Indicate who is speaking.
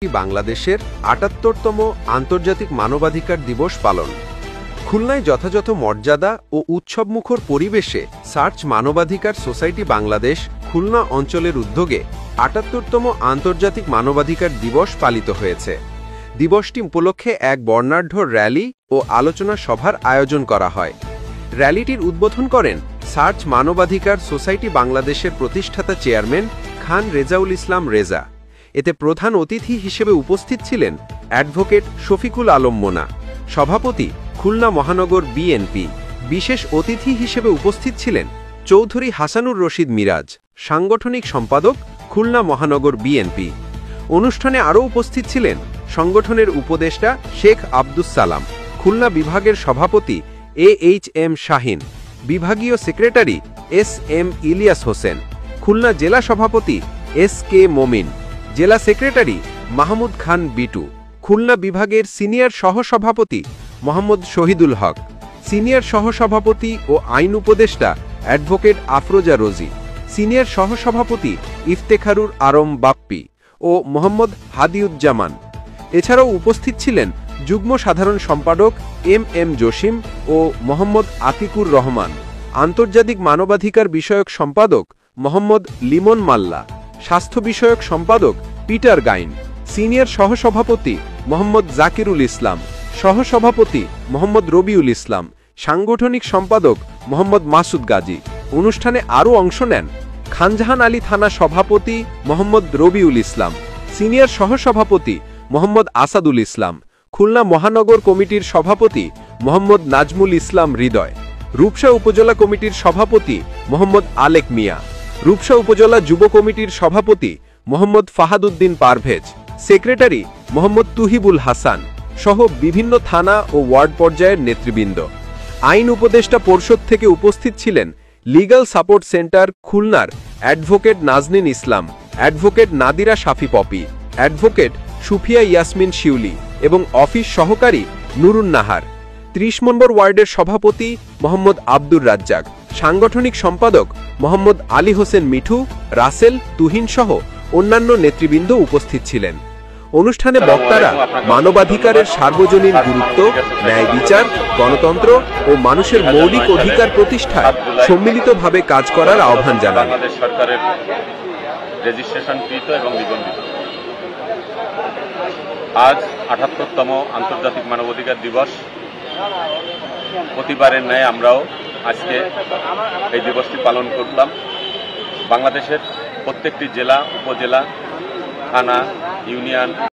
Speaker 1: বাংলাদেশের ৭৮তম আন্তর্জাতিক মানবাধিকার দিবস পালন। খুলনায় যথাযথ মর্যাদা ও উৎসবমুখর পরিবেশে সার্চ মানবাধিকার সোসাইটি বাংলাদেশ খুলনা অঞ্চলের উদ্যোগে ৭৮তম আন্তর্জাতিক মানবাধিকার দিবস পালিত হয়েছে। দিবসটি উপলক্ষে এক বর্ণাঢ্য র্যালি ও আলোচনা সভার আয়োজন করা হয়। র্যালিটির উদ্বোধন করেন সার্চ মানবাধিকার সোসাইটি বাংলাদেশের প্রতিষ্ঠাতা চেয়ারম্যান খান রেজাউল ইসলাম রেজা। এতে প্রধান অতিথি হিসেবে উপস্থিত ছিলেন অ্যাডভোকেট শফিকুল আলম মোনা, সভাপতি খুলনা মহানগর বিএনপি। বিশেষ অতিথি হিসেবে উপস্থিত ছিলেন চৌধুরী হাসানুর রশিদ মিরাজ, সাংগঠনিক সম্পাদক খুলনা মহানগর বিএনপি। অনুষ্ঠানে আরও উপস্থিত ছিলেন সংগঠনের উপদেষ্টা শেখ আব্দুস সালাম, খুলনা বিভাগের সভাপতি AHM শাহিন, বিভাগীয় সেক্রেটারি SM ইলিয়াস হোসেন, খুলনা জেলা সভাপতি SK মমিন, জেলা সেক্রেটারি মাহমুদ খান বিটু, খুলনা বিভাগের সিনিয়র সহসভাপতি মোহাম্মদ শহীদুল হক, সিনিয়র সহসভাপতি ও আইন উপদেষ্টা অ্যাডভোকেট আফরোজা রোজি, সিনিয়র সহসভাপতি ইফতেখারুর আরম বাপ্পি ও মোহাম্মদ হাদিউজ্জামান। এছাড়াও উপস্থিত ছিলেন যুগ্ম সাধারণ সম্পাদক MM জসিম ও মোহাম্মদ আতিকুর রহমান, আন্তর্জাতিক মানবাধিকার বিষয়ক সম্পাদক মোহাম্মদ লিমন মাল্লা, স্বাস্থ্য বিষয়ক সম্পাদক পিটার গাইন, সিনিয়র সহসভাপতি মোহাম্মদ জাকিরুল ইসলাম, সহসভাপতি মোহাম্মদ রবিউল ইসলাম, সাংগঠনিক সম্পাদক মোহাম্মদ মাসুদ গাজী। অনুষ্ঠানে আরও অংশ নেন খানজাহান আলী থানা সভাপতি মোহাম্মদ রবিউল ইসলাম, সিনিয়র সহসভাপতি মোহাম্মদ আসাদুল ইসলাম, খুলনা মহানগর কমিটির সভাপতি মোহাম্মদ নাজমুল ইসলাম হৃদয়, রূপসা উপজেলা কমিটির সভাপতি মোহাম্মদ আলেক মিয়া, রূপসা উপজেলা যুব কমিটির সভাপতি মোহাম্মদ ফাহাদুদ্দিন পারভেজ, সেক্রেটারি মোহাম্মদ তুহিবুল হাসান সহ বিভিন্ন থানা ও ওয়ার্ড পর্যায়ের নেতৃবৃন্দ। আইন উপদেষ্টা পরিষদ থেকে উপস্থিত ছিলেন লিগ্যাল সাপোর্ট সেন্টার খুলনার অ্যাডভোকেট নাজনীন ইসলাম, অ্যাডভোকেট নাদিরা শাফি পপি, অ্যাডভোকেট সুফিয়া ইয়াসমিন শিউলি এবং অফিস সহকারী নুরুন নাহার, ৩০ নম্বর ওয়ার্ডের সভাপতি মোহাম্মদ আব্দুর রাজ্জাক, সাংগঠনিক সম্পাদক মোহাম্মদ আলী হোসেন মিঠু, রাসেল, তুহিন সহ অন্যান্য নেতৃবৃন্দ উপস্থিত ছিলেন। অনুষ্ঠানে বক্তারা মানবাধিকারের সার্বজনীন গুরুত্ব, ন্যায় বিচার, গণতন্ত্র ও মানুষের মৌলিক অধিকার প্রতিষ্ঠায় সম্মিলিতভাবে কাজ করার আহ্বান জানান।
Speaker 2: সরকারের রেজিস্ট্রেশনকৃত এবং নিবন্ধিত আজ ৭৮তম আন্তর্জাতিক মানবাধিকার দিবস। প্রতিবারের ন্যায় আমরাও আজকে এই দিবসটি পালন করলাম। বাংলাদেশের প্রত্যেকটি জেলা, উপজেলা, থানা, ইউনিয়ন